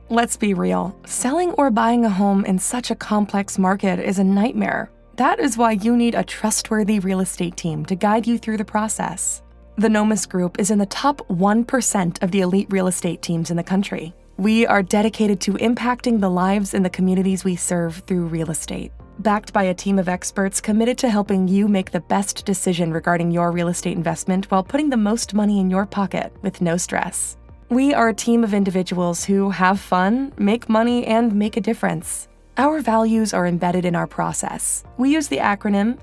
Let's be real, selling or buying a home in such a complex market is a nightmare. That is why you need a trustworthy real estate team to guide you through the process. The Nomis Group is in the top 1% of the elite real estate teams in the country. We are dedicated to impacting the lives and the communities we serve through real estate. Backed by a team of experts committed to helping you make the best decision regarding your real estate investment while putting the most money in your pocket with no stress. We are a team of individuals who have fun, make money, and make a difference. Our values are embedded in our process. We use the acronym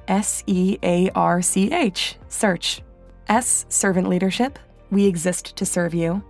SEARCH, SEARCH. S, servant leadership. We exist to serve you.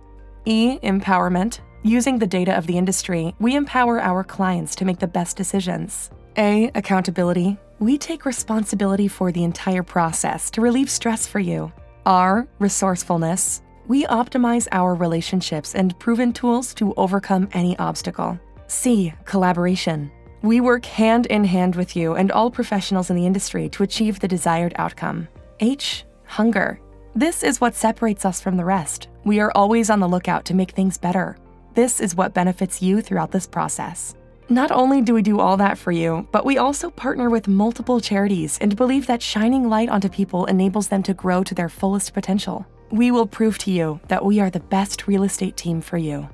E, empowerment. Using the data of the industry, we empower our clients to make the best decisions. A, accountability. We take responsibility for the entire process to relieve stress for you. R, resourcefulness. We optimize our relationships and proven tools to overcome any obstacle. C, collaboration. We work hand in hand with you and all professionals in the industry to achieve the desired outcome. H, hunger. This is what separates us from the rest. We are always on the lookout to make things better. This is what benefits you throughout this process. Not only do we do all that for you, but we also partner with multiple charities and believe that shining light onto people enables them to grow to their fullest potential. We will prove to you that we are the best real estate team for you.